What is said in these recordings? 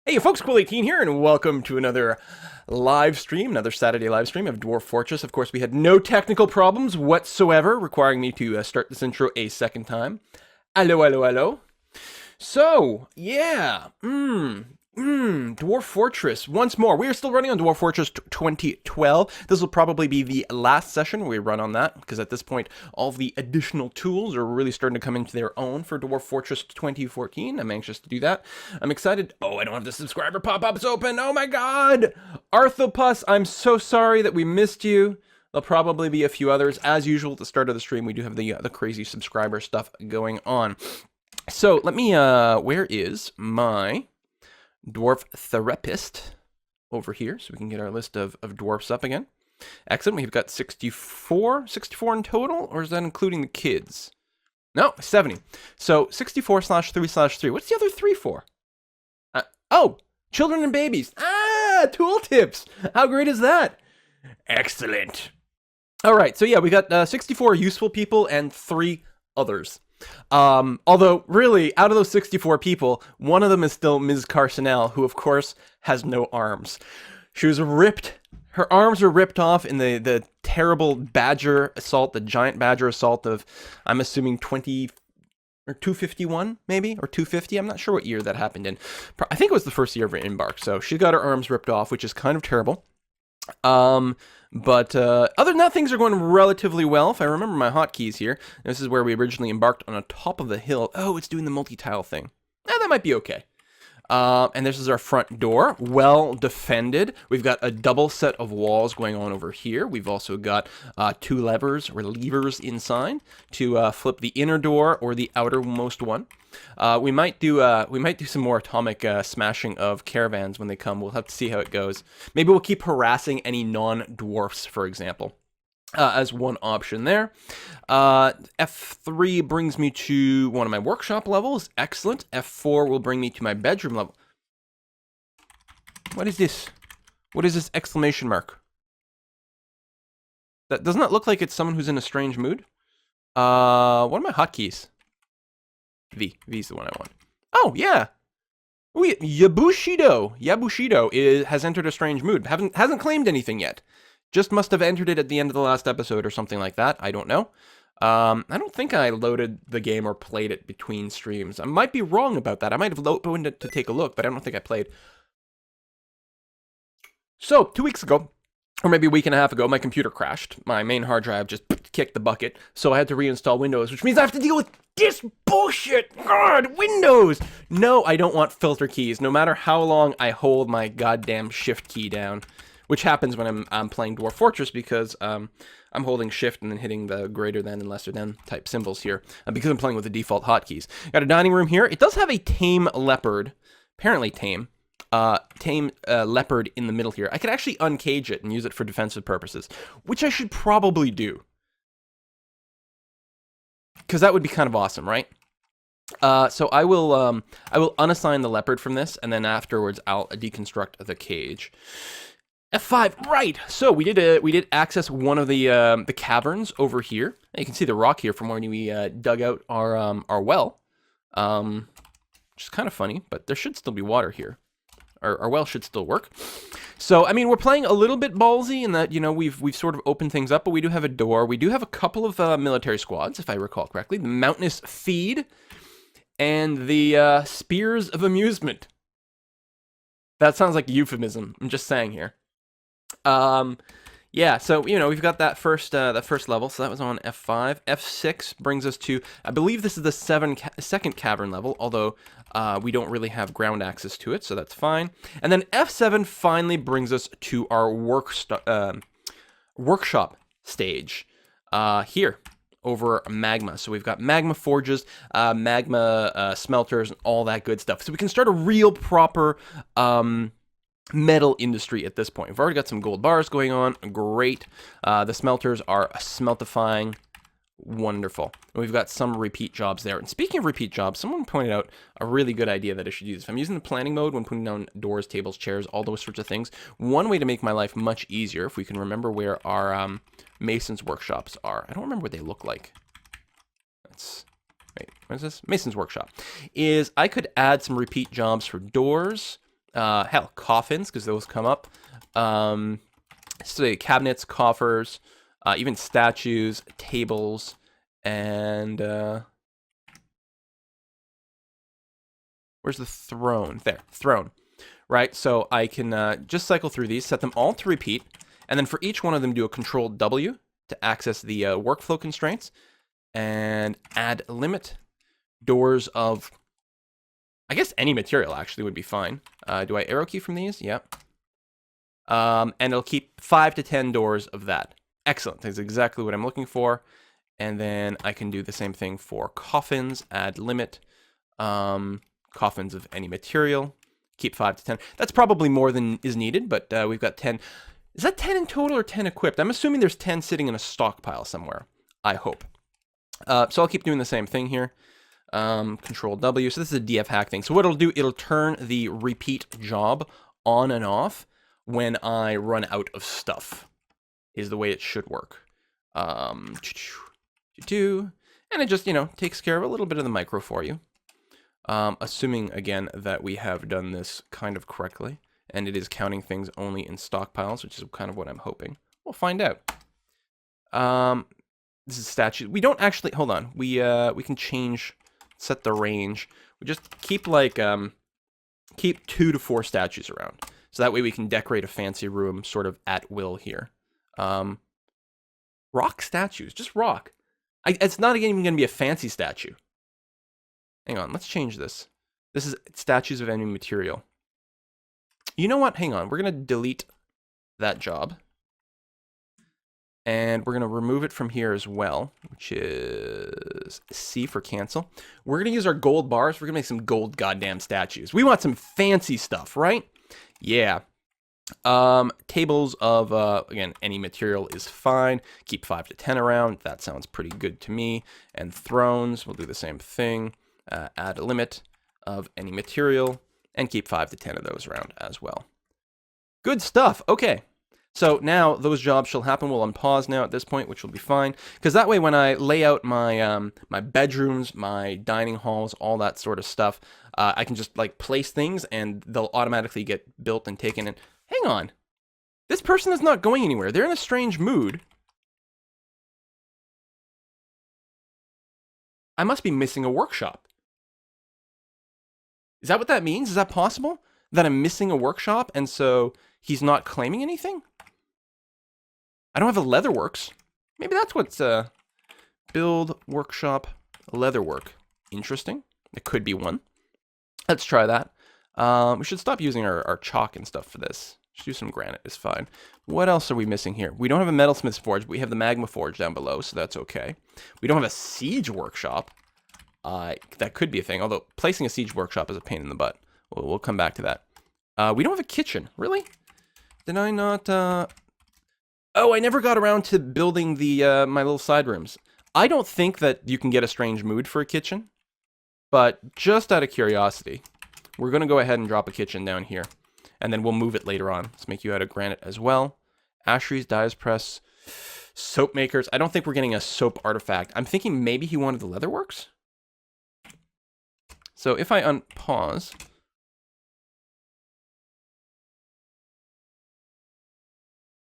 Hey folks, Quill18 here, and welcome to another live stream, another Saturday live stream of Dwarf Fortress. Of course, we had no technical problems whatsoever, requiring me to start this intro a second time. Hello, hello, hello. So, yeah, Dwarf Fortress, once more. We are still running on Dwarf Fortress 2012. This will probably be the last session we run on that, because at this point, all of the additional tools are really starting to come into their own for Dwarf Fortress 2014. I'm anxious to do that. I'm excited. Oh, I don't have the subscriber pop-ups open. Oh my god! Arthopus, I'm so sorry that we missed you. There'll probably be a few others. As usual, at the start of the stream, we do have the crazy subscriber stuff going on. So, let me, where is my dwarf therapist over here, so we can get our list of dwarfs up again. Excellent, we've got 64 in total, or is that including the kids? No, 70. So 64/3/3. What's the other 3 for? Oh, children and babies. Ah, tooltips. How great is that? Excellent. All right, so yeah, we got 64 useful people and 3 others. Although, really, out of those 64 people, one of them is still Ms. Carsonell, who, of course, has no arms. She was ripped. Her arms were ripped off in the terrible badger assault, the giant badger assault of, I'm assuming, 20... or 251, maybe? Or 250? I'm not sure what year that happened in. I think it was the first year of her embark, so she got her arms ripped off, which is kind of terrible. But other than that, things are going relatively well. If I remember my hotkeys here, this is where we originally embarked on the top of the hill. Oh, it's doing the multi-tile thing. That might be okay. And this is our front door, well defended. We've got a double set of walls going on over here. We've also got 2 levers or levers inside to flip the inner door or the outermost one. We might do some more atomic smashing of caravans when they come. We'll have to see how it goes. Maybe we'll keep harassing any non-dwarfs, for example. As one option there. F3 brings me to one of my workshop levels. Excellent. F4 will bring me to my bedroom level. What is this? What is this exclamation mark? That does not look like it's someone who's in a strange mood. What are my hotkeys? V. V's the one I want. Oh, yeah. Yabushido has entered a strange mood. Hasn't claimed anything yet. Just must have entered it at the end of the last episode or something like that. I don't know. I don't think I loaded the game or played it between streams. I might be wrong about that. I might have opened it to take a look, but I don't think I played. So, 2 weeks ago, or maybe a week and a half ago, my computer crashed. My main hard drive just kicked the bucket, so I had to reinstall Windows, which means I have to deal with this bullshit. God, Windows! No, I don't want filter keys, no matter how long I hold my goddamn shift key down. Which happens when I'm playing Dwarf Fortress, because I'm holding shift and then hitting the greater than and lesser than type symbols here, because I'm playing with the default hotkeys. Got a dining room here. It does have a tame leopard, apparently tame leopard in the middle here. I could actually uncage it and use it for defensive purposes, which I should probably do, because that would be kind of awesome, right? So I will unassign the leopard from this, and then afterwards I'll deconstruct the cage. F5, right. So we did access one of the caverns over here. You can see the rock here from when we dug out our well, which is kind of funny, but there should still be water here. Our well should still work. So I mean, we're playing a little bit ballsy in that, you know, we've sort of opened things up, but we do have a door. We do have a couple of military squads, if I recall correctly. The Mountainous Feed and the Spears of Amusement. That sounds like a euphemism. I'm just saying here. Yeah, so, you know, we've got that first level, so that was on F5. F6 brings us to, I believe this is the second cavern level, although we don't really have ground access to it, so that's fine. And then F7 finally brings us to our workshop stage here over magma. So we've got magma forges, magma smelters, and all that good stuff. So we can start a real proper metal industry at this point. We've already got some gold bars going on. Great. The smelters are smeltifying. Wonderful. We've got some repeat jobs there. And speaking of repeat jobs, someone pointed out a really good idea that I should use. If I'm using the planning mode when putting down doors, tables, chairs, all those sorts of things, one way to make my life much easier, if we can remember where our mason's workshops are. I don't remember what they look like. Wait, what is this? Mason's workshop. Is I could add some repeat jobs for doors, Hell, coffins, because those come up. So cabinets, coffers, even statues, tables, and where's the throne? There, throne. Right, so I can just cycle through these, set them all to repeat, and then for each one of them do a Control W to access the workflow constraints, and add limit doors of, I guess any material actually would be fine. Do I arrow key from these? Yep. And it'll keep 5 to 10 doors of that. Excellent, that's exactly what I'm looking for. And then I can do the same thing for coffins, add limit, coffins of any material. Keep 5 to 10. That's probably more than is needed, but we've got 10. Is that 10 in total or 10 equipped? I'm assuming there's 10 sitting in a stockpile somewhere. I hope. So I'll keep doing the same thing here. Control W. So this is a DF hack thing. So what it'll do, it'll turn the repeat job on and off when I run out of stuff, is the way it should work. And it just, takes care of a little bit of the micro for you. Assuming, again, that we have done this kind of correctly, and it is counting things only in stockpiles, which is kind of what I'm hoping. We'll find out. This is statue. We don't actually, hold on. We can change, set the range. We just keep keep 2 to 4 statues around. So that way we can decorate a fancy room sort of at will here. Rock statues, just rock. It's not even going to be a fancy statue. Hang on, let's change this. This is statues of any material. You know what? Hang on. We're going to delete that job. And we're going to remove it from here as well, which is C for cancel. We're going to use our gold bars. We're going to make some gold goddamn statues. We want some fancy stuff, right? Yeah. Tables of, again, any material is fine. Keep 5 to 10 around. That sounds pretty good to me. And thrones, we'll do the same thing. Add a limit of any material and keep 5 to 10 of those around as well. Good stuff. Okay. So now those jobs shall happen. We'll unpause now at this point, which will be fine. Because that way when I lay out my my bedrooms, my dining halls, all that sort of stuff, I can just place things and they'll automatically get built and taken in. Hang on. This person is not going anywhere. They're in a strange mood. I must be missing a workshop. Is that what that means? Is that possible? That I'm missing a workshop and so he's not claiming anything? I don't have a leatherworks. Maybe that's what's build workshop leatherwork. Interesting. It could be one. Let's try that. We should stop using our chalk and stuff for this. Just use some granite, it's fine. What else are we missing here? We don't have a metalsmith's forge, but we have the magma forge down below, so that's okay. We don't have a siege workshop. That could be a thing, although placing a siege workshop is a pain in the butt. We'll come back to that. We don't have a kitchen. Really? Did I not... Oh, I never got around to building the my little side rooms. I don't think that you can get a strange mood for a kitchen, but just out of curiosity, we're going to go ahead and drop a kitchen down here, and then we'll move it later on. Let's make you out of granite as well. Asheries, dyes press, soap makers. I don't think we're getting a soap artifact. I'm thinking maybe he wanted the leatherworks. So if I unpause...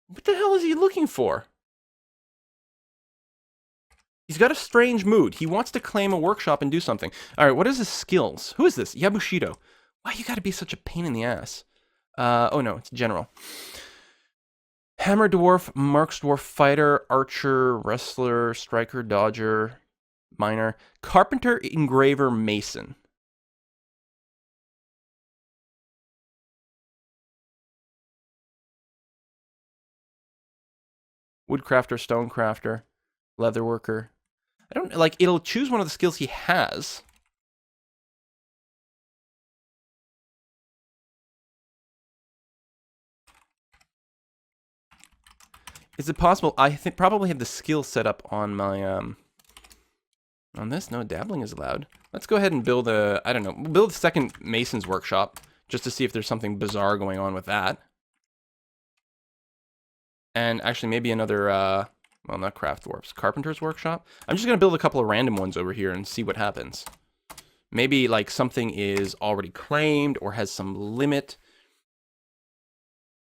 What the hell is he looking for? He's got a strange mood. He wants to claim a workshop and do something. All right, what is his skills? Who is this? Yabushido. Why you gotta be such a pain in the ass? Oh no, it's general. Hammer dwarf, marks dwarf, fighter, archer, wrestler, striker, dodger, miner, carpenter, engraver, mason. Woodcrafter, stonecrafter, leatherworker. I don't like. It'll choose one of the skills he has. Is it possible? I think probably have the skill set up on my on this. No, dabbling is allowed. Let's go ahead and build a. I don't know. We'll build a second mason's workshop just to see if there's something bizarre going on with that. And actually, maybe another. Well, not craft dwarfs. Carpenter's workshop. I'm just gonna build a couple of random ones over here and see what happens. Maybe like something is already claimed or has some limit,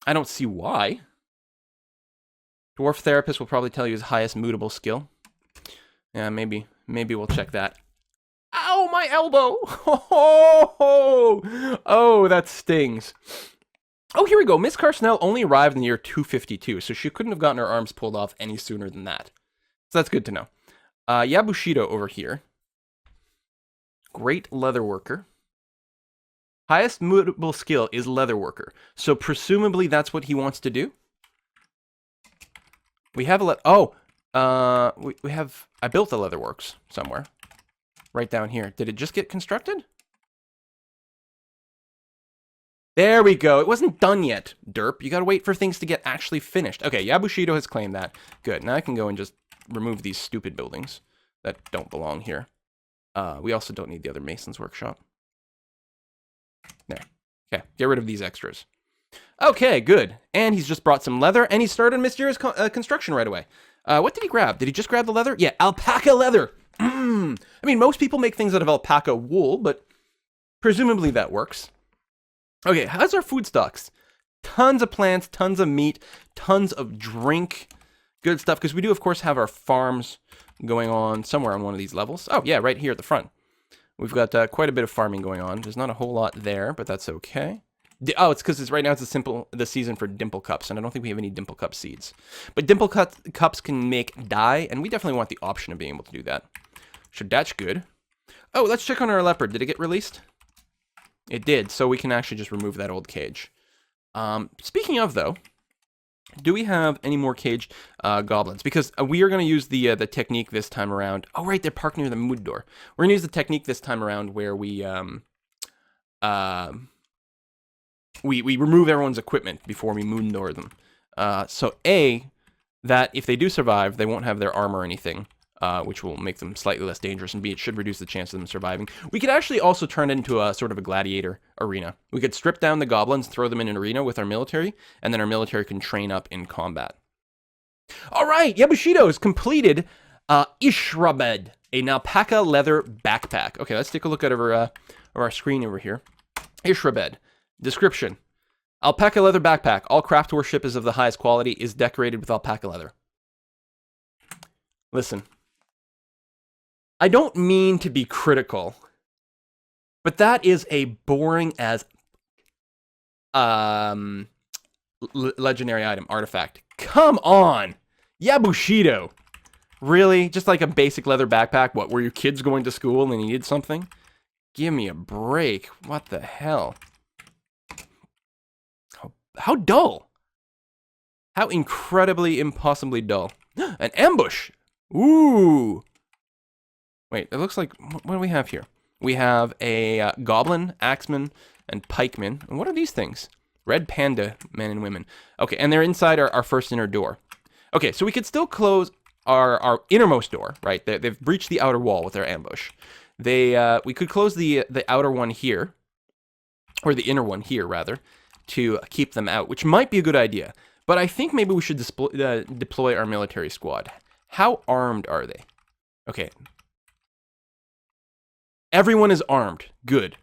I don't see why. Dwarf Therapist will probably tell you his highest moodable skill. Yeah, maybe we'll check that. Ow, my elbow! Oh, that stings. Oh, here we go. Miss Carsnell only arrived in the year 252, so she couldn't have gotten her arms pulled off any sooner than that. So that's good to know. Yabushido over here. Great leather worker. Highest moodable skill is leather worker. So presumably that's what he wants to do. We have a we have, I built the leather works somewhere. Right down here. Did it just get constructed? There we go. It wasn't done yet, derp. You gotta wait for things to get actually finished. Okay, Yabushido has claimed that. Good. Now I can go and just remove these stupid buildings that don't belong here. We also don't need the other mason's workshop. There. Okay, get rid of these extras. Okay, good. And he's just brought some leather, and he started mysterious construction right away. What did he grab? Did he just grab the leather? Yeah, alpaca leather. I mean, most people make things out of alpaca wool, but presumably that works. Okay, how's our food stocks? Tons of plants, tons of meat, tons of drink. Good stuff, because we do, of course, have our farms going on somewhere on one of these levels. Oh, yeah, right here at the front. We've got quite a bit of farming going on. There's not a whole lot there, but that's okay. Oh, it's because right now it's the season for dimple cups, and I don't think we have any dimple cup seeds. But dimple cups can make dye, and we definitely want the option of being able to do that. So that's good. Oh, let's check on our leopard. Did it get released? It did, so we can actually just remove that old cage. Speaking of, though, do we have any more caged goblins? Because we are going to use the technique this time around. Oh, right, they're parked near the mood door. We're going to use the technique this time around where we remove everyone's equipment before we moon door them. So A, that if they do survive, they won't have their armor or anything. Which will make them slightly less dangerous, and B, it should reduce the chance of them surviving. We could actually also turn it into a sort of a gladiator arena. We could strip down the goblins, throw them in an arena with our military, and then our military can train up in combat. All right, Yabushido has completed Ishrabed, an alpaca leather backpack. Okay, let's take a look at our screen over here. Ishrabed. Description. Alpaca leather backpack. All craft worship is of the highest quality, is decorated with alpaca leather. Listen. I don't mean to be critical, but that is a boring as legendary item, artifact. Come on! Yabushido! Really? Just like a basic leather backpack? What, were your kids going to school and they needed something? Give me a break. What the hell? How dull. How incredibly, impossibly dull. An ambush! Ooh! Wait, it looks like, what do we have here? We have a goblin, axeman, and pikeman. And what are these things? Red panda men and women. Okay, and they're inside our first inner door. Okay, so we could still close our innermost door, right? They've breached the outer wall with their ambush. We could close the outer one here, or the inner one here, rather, to keep them out, which might be a good idea. But I think maybe we should deploy our military squad. How armed are they? Okay. Everyone is armed. Good.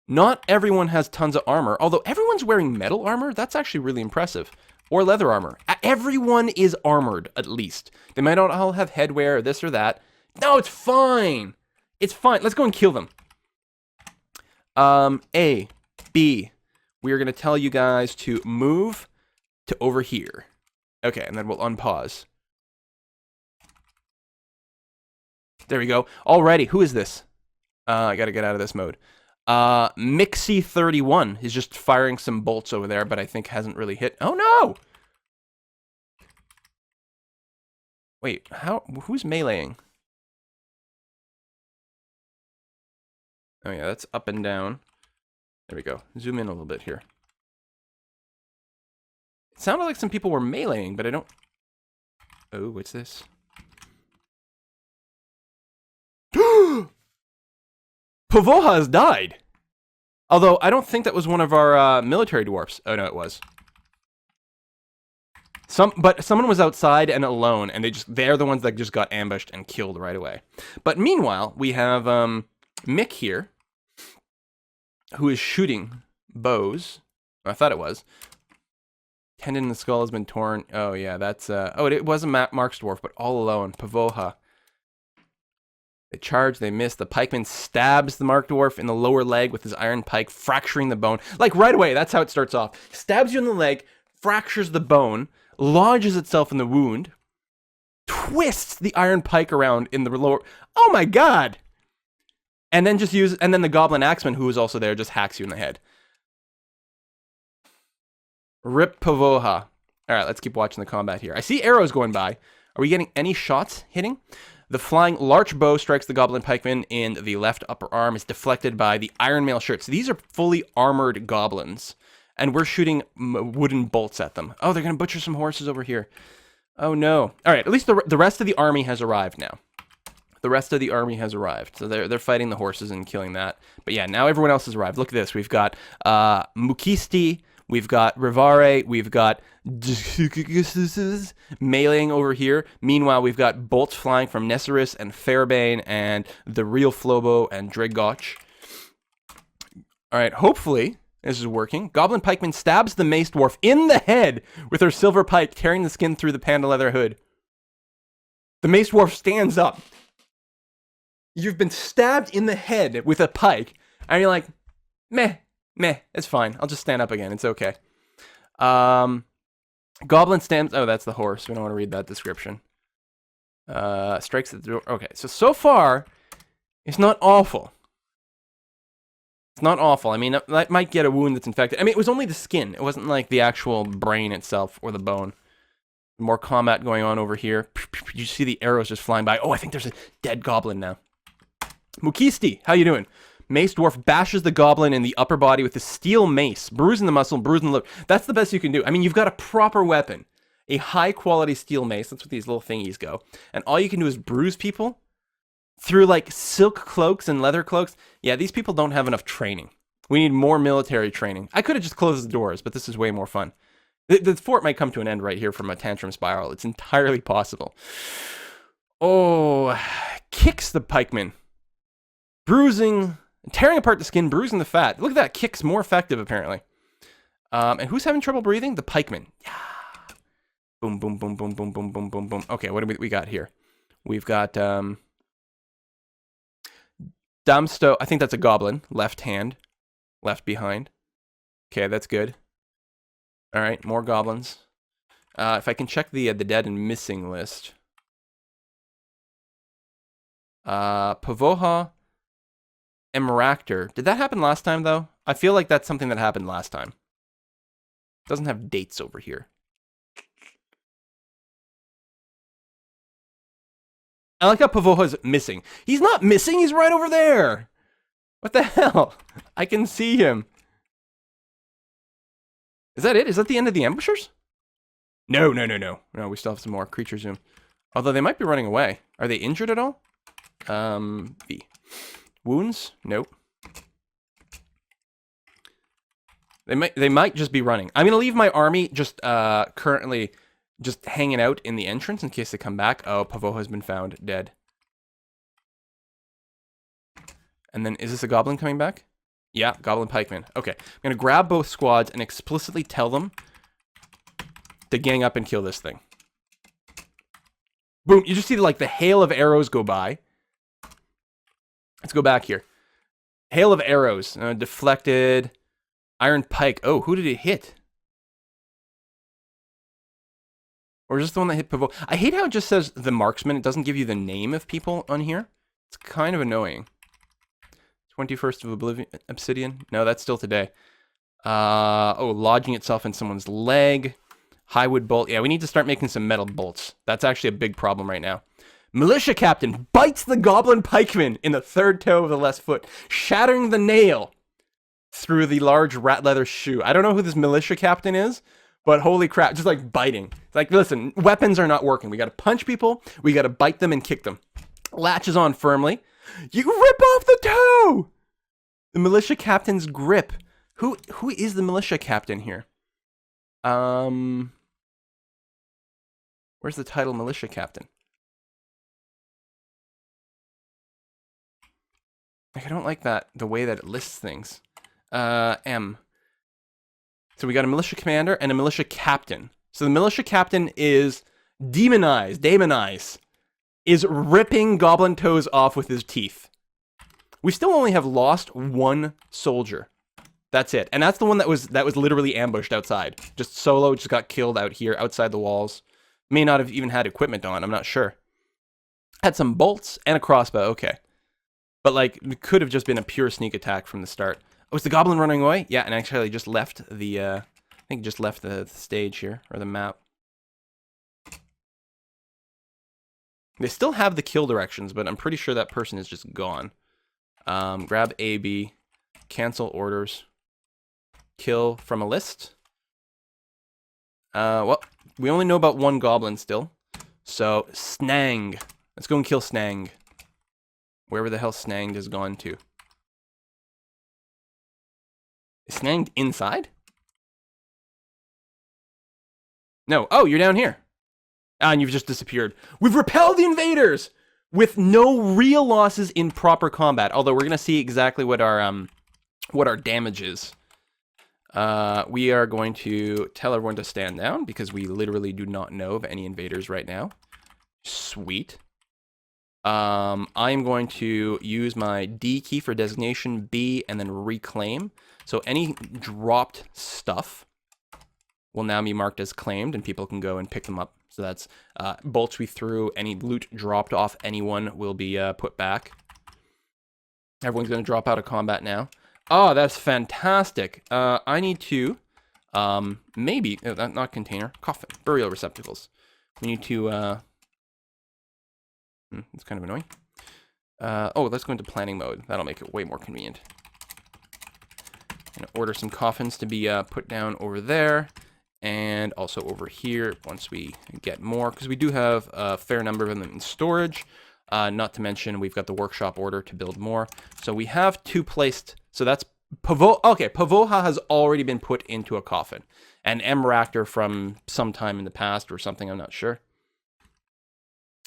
Not everyone has tons of armor, although everyone's wearing metal armor. That's actually really impressive. Or leather armor. Everyone is armored, at least. They might not all have headwear or this or that. No, it's fine. It's fine. Let's go and kill them. A, B. We are going to tell you guys to move to over here. Okay, and then we'll unpause. There we go. Alrighty, who is this? I gotta get out of this mode. Mixie31 is just firing some bolts over there, but I think hasn't really hit. Oh no! Wait, who's meleeing? Oh yeah, that's up and down. There we go. Zoom in a little bit here. It sounded like some people were meleeing, but I don't... Oh, what's this? Pavoha has died. Although, I don't think that was one of our military dwarfs. Oh, no, it was. But someone was outside and alone, and they're the ones that just got ambushed and killed right away. But meanwhile, we have Mick here, who is shooting bows. I thought it was. Tendon in the skull has been torn. Oh, yeah, that's... Oh, it wasn't Mark's dwarf, but all alone. Pavoha. They charge, they miss. The pikeman stabs the Mark dwarf in the lower leg with his iron pike, fracturing the bone. Like, right away, that's how it starts off. Stabs you in the leg, fractures the bone, lodges itself in the wound, twists the iron pike around in the lower... Oh, my God! And then and then the goblin axeman, who is also there, just hacks you in the head. Rip Pavoha. All right, let's keep watching the combat here. I see arrows going by. Are we getting any shots hitting? The flying larch bow strikes the goblin pikeman in the left upper arm. Is deflected by the iron mail shirt. So these are fully armored goblins. And we're shooting wooden bolts at them. Oh, they're going to butcher some horses over here. Oh, no. All right, at least the rest of the army has arrived now. The rest of the army has arrived. So they're fighting the horses and killing that. But yeah, now everyone else has arrived. Look at this. We've got Mukisti. We've got Rivare. We've got meleeing over here. Meanwhile, we've got bolts flying from Nesserus and Fairbane and the real Flobo and Dregoch. All right, hopefully this is working. Goblin pikeman stabs the mace dwarf in the head with her silver pike, tearing the skin through the panda leather hood. The mace dwarf stands up. You've been stabbed in the head with a pike, and you're like, meh, it's fine. I'll just stand up again. It's okay. Goblin stamps... Oh, that's the horse. We don't want to read that description. Strikes at the door. Okay, so far, it's not awful. It's not awful. I mean, that might get a wound that's infected. I mean, it was only the skin. It wasn't like the actual brain itself or the bone. More combat going on over here. You see the arrows just flying by. Oh, I think there's a dead goblin now. Mukisti, how you doing? Mace dwarf bashes the goblin in the upper body with a steel mace, bruising the muscle, bruising the lip. That's the best you can do. I mean, you've got a proper weapon, a high-quality steel mace. That's what these little thingies go. And all you can do is bruise people through, like, silk cloaks and leather cloaks. Yeah, these people don't have enough training. We need more military training. I could have just closed the doors, but this is way more fun. The fort might come to an end right here from a tantrum spiral. It's entirely possible. Oh, kicks the pikeman. Bruising, tearing apart the skin, bruising the fat. Look at that, kick's more effective, apparently. And who's having trouble breathing? The pikeman. Yeah. Boom, boom, boom, boom, boom, boom, boom, boom, boom. Okay, what do we got here? We've got, Damsto, I think that's a goblin. Left hand. Left behind. Okay, that's good. All right, more goblins. If I can check the dead and missing list. Pavoha, Emeractor. Did that happen last time, though? I feel like that's something that happened last time. Doesn't have dates over here. I like how Pavoha's missing. He's not missing, he's right over there! What the hell? I can see him. Is that it? Is that the end of the ambushers? No. No, we still have some more creature zoom. Although they might be running away. Are they injured at all? V. Wounds? Nope. They might just be running. I'm gonna leave my army just currently just hanging out in the entrance in case they come back. Oh, Pavoha has been found dead. And then is this a goblin coming back? Yeah, goblin pikeman. Okay, I'm gonna grab both squads and explicitly tell them to gang up and kill this thing. Boom! You just see like the hail of arrows go by. Let's go back here. Hail of arrows. Deflected. Iron pike. Oh, who did it hit? Or is this the one that hit Pavoha? I hate how it just says the marksman. It doesn't give you the name of people on here. It's kind of annoying. 21st of Obsidian? No, that's still today. Oh, lodging itself in someone's leg. Highwood bolt. Yeah, we need to start making some metal bolts. That's actually a big problem right now. Militia captain bites the goblin pikeman in the third toe of the left foot, shattering the nail through the large rat leather shoe. I don't know who this militia captain is, but holy crap, just like biting. It's like, listen, weapons are not working. We got to punch people, we got to bite them and kick them. Latches on firmly. You rip off the toe! The militia captain's grip. Who is the militia captain here? Where's the title militia captain? Like, I don't like that, the way that it lists things. M. So we got a militia commander and a militia captain. So the militia captain is demonized, is ripping goblin toes off with his teeth. We still only have lost one soldier. That's it. And that's the one that was literally ambushed outside. Just solo, just got killed out here, outside the walls. May not have even had equipment on, I'm not sure. Had some bolts and a crossbow, okay. But like, it could have just been a pure sneak attack from the start. Oh, is the goblin running away? Yeah, and actually just left the, I think just left the stage here, or the map. They still have the kill directions, but I'm pretty sure that person is just gone. Grab AB, cancel orders, kill from a list. Well, we only know about one goblin still. So, Snang. Let's go and kill Snang. Wherever the hell Snanged has gone to. Is Snanged inside? No. Oh, you're down here. Ah, and you've just disappeared. We've repelled the invaders! With no real losses in proper combat. Although we're going to see exactly what our damage is. We are going to tell everyone to stand down because we literally do not know of any invaders right now. Sweet. I'm going to use my D key for designation, B, and then reclaim. So any dropped stuff will now be marked as claimed, and people can go and pick them up. So that's bolts we threw, any loot dropped off anyone will be put back. Everyone's going to drop out of combat now. Oh, that's fantastic. I need to, maybe, not container, coffin, burial receptacles. We need to, it's kind of annoying. Oh, let's go into planning mode. That'll make it way more convenient. And order some coffins to be put down over there. And also over here once we get more, because we do have a fair number of them in storage. Not to mention we've got the workshop order to build more. So we have two placed. So that's okay, Pavoha has already been put into a coffin. And M-Ractor from some time in the past or something, I'm not sure.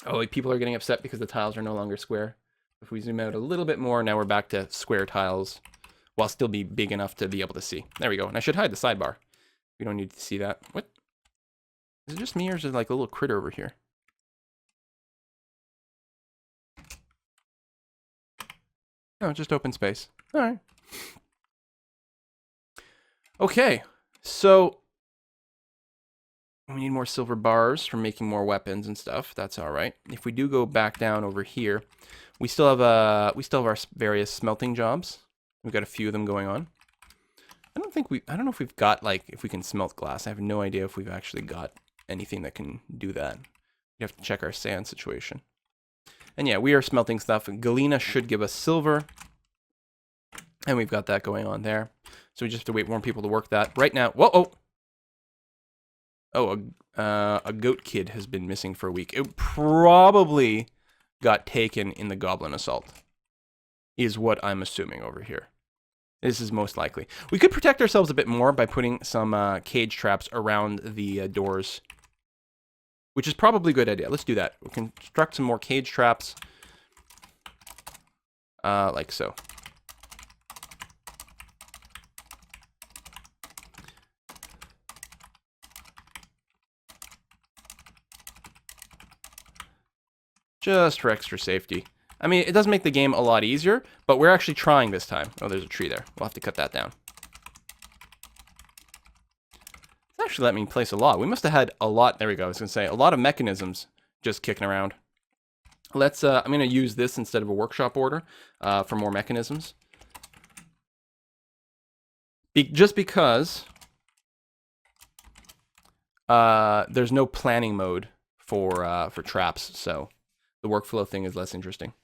Oh, like people are getting upset because the tiles are no longer square. If we zoom out a little bit more, now we're back to square tiles, while still be big enough to be able to see. There we go. And I should hide the sidebar. We don't need to see that. What? Is it just me or is it like a little critter over here? No, just open space. All right. Okay, so we need more silver bars for making more weapons and stuff. That's all right. If we do go back down over here, we still have our various smelting jobs. We've got a few of them going on. I don't know if we've got, like, if we can smelt glass. I have no idea if we've actually got anything that can do that. We have to check our sand situation. And yeah, we are smelting stuff. Galena should give us silver. And we've got that going on there. So we just have to wait more people to work that. Right now, whoa, a goat kid has been missing for a week. It probably got taken in the goblin assault, is what I'm assuming over here. This is most likely. We could protect ourselves a bit more by putting some cage traps around the doors, which is probably a good idea. Let's do that. We'll construct some more cage traps, like so. Just for extra safety. I mean, it does make the game a lot easier, but we're actually trying this time. Oh, there's a tree there. We'll have to cut that down. It's actually let me place a lot. We must have had a lot. There we go. I was going to say, a lot of mechanisms just kicking around. Let's, I'm going to use this instead of a workshop order for more mechanisms. Just because there's no planning mode for traps, so the workflow thing is less interesting.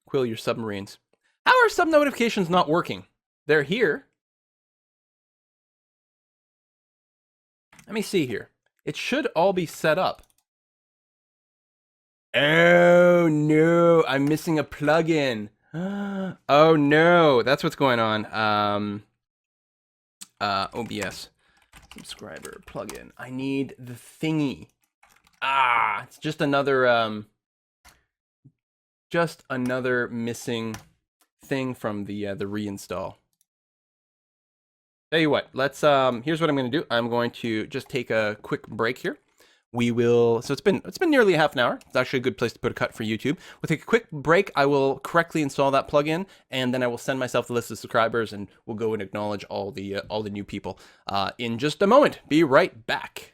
Quill your submarines. How are sub notifications not working? They're here. Let me see here. It should all be set up. Oh no, I'm missing a plugin. Oh no, that's what's going on. OBS subscriber plugin. I need the thingy. Ah, it's just another missing thing from the reinstall. Tell you what, let's here's what I'm going to do. I'm going to just take a quick break here. We will, so it's been nearly half an hour. It's actually a good place to put a cut for YouTube. We'll take a quick break. I will correctly install that plugin, and then I will send myself the list of subscribers, and we'll go and acknowledge all the new people in just a moment. Be right back.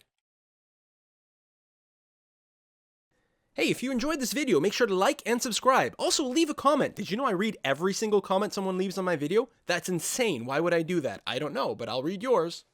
Hey, if you enjoyed this video, make sure to like and subscribe. Also, leave a comment. Did you know I read every single comment someone leaves on my video? That's insane. Why would I do that? I don't know, but I'll read yours.